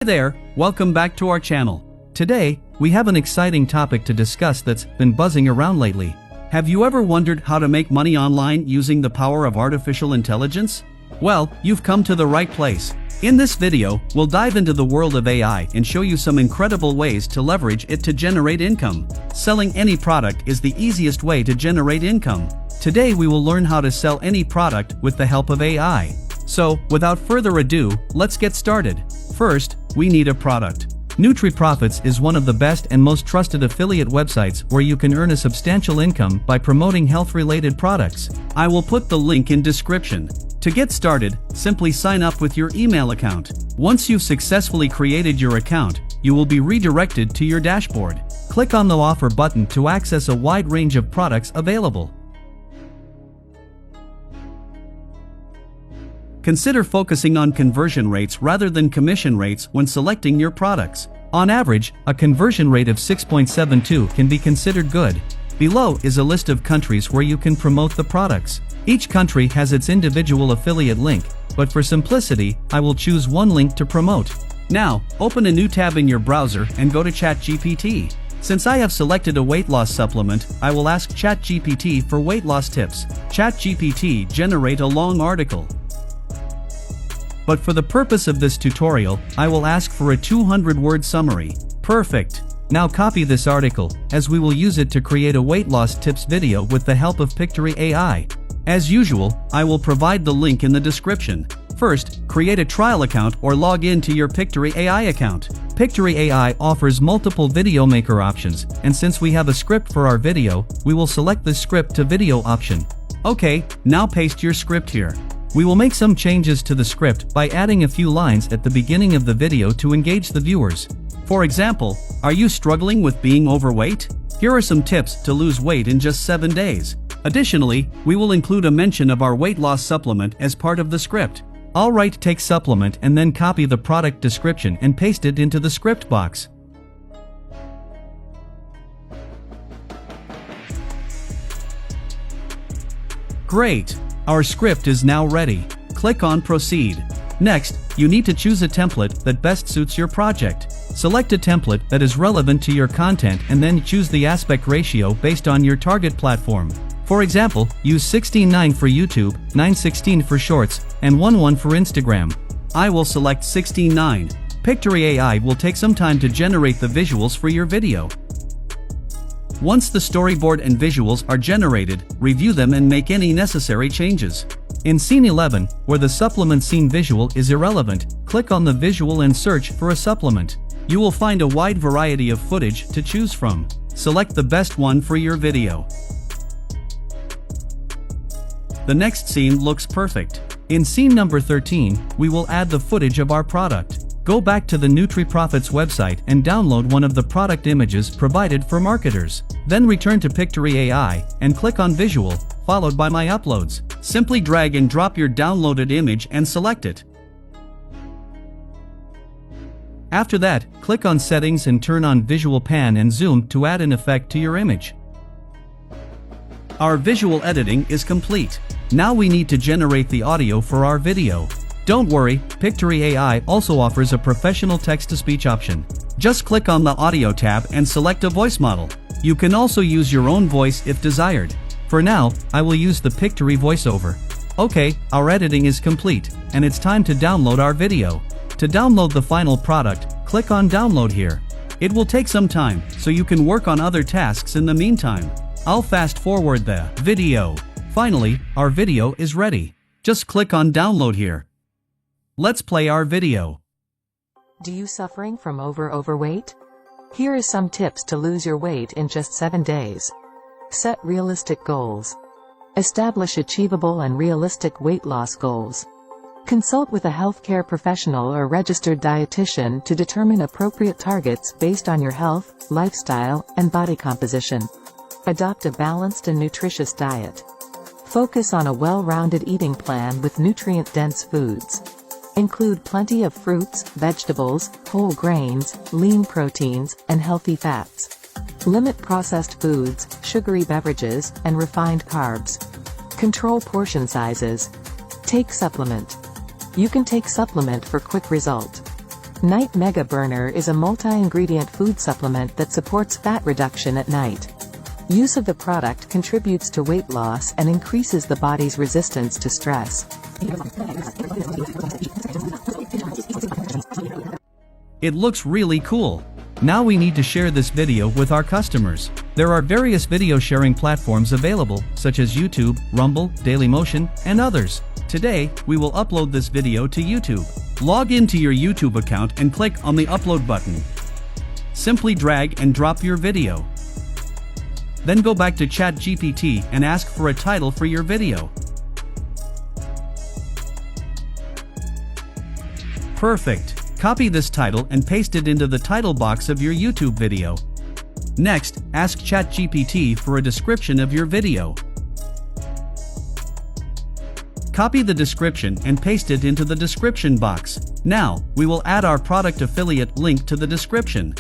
Hi there, welcome back to our channel. Today, we have an exciting topic to discuss that's been buzzing around lately. Have you ever wondered how to make money online using the power of artificial intelligence? Well, you've come to the right place. In this video, we'll dive into the world of AI and show you some incredible ways to leverage it to generate income. Selling any product is the easiest way to generate income. Today we will learn how to sell any product with the help of AI. So, without further ado, let's get started. First, we need a product. NutriProfits is one of the best and most trusted affiliate websites where you can earn a substantial income by promoting health-related products. I will put the link in description. To get started, simply sign up with your email account. Once you've successfully created your account, you will be redirected to your dashboard. Click on the offer button to access a wide range of products available. Consider focusing on conversion rates rather than commission rates when selecting your products. On average, a conversion rate of 6.72 can be considered good. Below is a list of countries where you can promote the products. Each country has its individual affiliate link, but for simplicity, I will choose one link to promote. Now, open a new tab in your browser and go to ChatGPT. Since I have selected a weight loss supplement, I will ask ChatGPT for weight loss tips. ChatGPT generate a long article. But for the purpose of this tutorial, I will ask for a 200-word summary. Perfect. Now copy this article, as we will use it to create a weight loss tips video with the help of Pictory AI. As usual, I will provide the link in the description. First, create a trial account or log in to your Pictory AI account. Pictory AI offers multiple video maker options, and since we have a script for our video, we will select the script to video option. Okay, now paste your script here. We will make some changes to the script by adding a few lines at the beginning of the video to engage the viewers. For example, are you struggling with being overweight? Here are some tips to lose weight in just 7 days. Additionally, we will include a mention of our weight loss supplement as part of the script. I'll write "take supplement" and then copy the product description and paste it into the script box. Great! Our script is now ready. Click on Proceed. Next, you need to choose a template that best suits your project. Select a template that is relevant to your content and then choose the aspect ratio based on your target platform. For example, use 16:9 for YouTube, 9:16 for Shorts, and 1:1 for Instagram. I will select 16:9. Pictory AI will take some time to generate the visuals for your video. Once the storyboard and visuals are generated, review them and make any necessary changes. In Scene 11, where the supplement scene visual is irrelevant, click on the visual and search for a supplement. You will find a wide variety of footage to choose from. Select the best one for your video. The next scene looks perfect. In scene number 13, we will add the footage of our product. Go back to the NutriProfits website and download one of the product images provided for marketers. Then return to Pictory AI and click on Visual, followed by My Uploads. Simply drag and drop your downloaded image and select it. After that, click on Settings and turn on Visual Pan and Zoom to add an effect to your image. Our visual editing is complete. Now we need to generate the audio for our video. Don't worry, Pictory AI also offers a professional text-to-speech option. Just click on the Audio tab and select a voice model. You can also use your own voice if desired. For now, I will use the Pictory voiceover. Okay, our editing is complete, and it's time to download our video. To download the final product, click on Download here. It will take some time, so you can work on other tasks in the meantime. I'll fast forward the video. Finally, our video is ready. Just click on Download here. Let's play our video. Do you suffering from overweight? Here is some tips to lose your weight in just 7 days. Set realistic goals. Establish achievable and realistic weight loss goals. Consult with a healthcare professional or registered dietitian to determine appropriate targets based on your health, lifestyle, and body composition. Adopt a balanced and nutritious diet. Focus on a well-rounded eating plan with nutrient-dense foods. Include plenty of fruits, vegetables, whole grains, lean proteins, and healthy fats. Limit processed foods, sugary beverages, and refined carbs. Control portion sizes. Take supplement. You can take supplement for quick result. Night Mega Burner is a multi-ingredient food supplement that supports fat reduction at night. Use of the product contributes to weight loss and increases the body's resistance to stress. It looks really cool. Now we need to share this video with our customers. There are various video sharing platforms available, such as YouTube, Rumble, Dailymotion, and others. Today, we will upload this video to YouTube. Log into your YouTube account and click on the upload button. Simply drag and drop your video. Then go back to ChatGPT and ask for a title for your video. Perfect. Copy this title and paste it into the title box of your YouTube video. Next, ask ChatGPT for a description of your video. Copy the description and paste it into the description box. Now, we will add our product affiliate link to the description.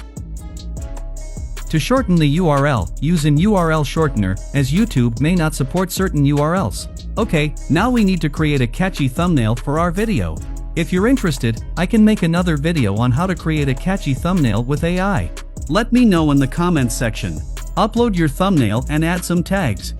To shorten the URL, use an URL shortener, as YouTube may not support certain URLs. Okay, now we need to create a catchy thumbnail for our video. If you're interested, I can make another video on how to create a catchy thumbnail with AI. Let me know in the comments section. Upload your thumbnail and add some tags.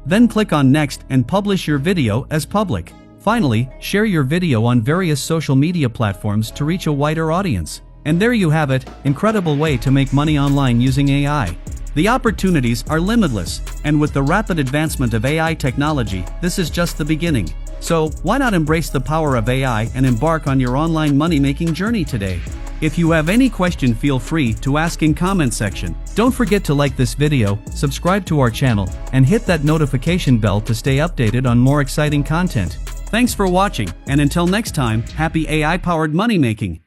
Then click on Next and publish your video as public. Finally, share your video on various social media platforms to reach a wider audience. And there you have it, incredible way to make money online using AI. The opportunities are limitless, and with the rapid advancement of AI technology, this is just the beginning. So, why not embrace the power of AI and embark on your online money-making journey today? If you have any question, feel free to ask in comment section. Don't forget to like this video, subscribe to our channel, and hit that notification bell to stay updated on more exciting content. Thanks for watching, and until next time, happy AI-powered money making.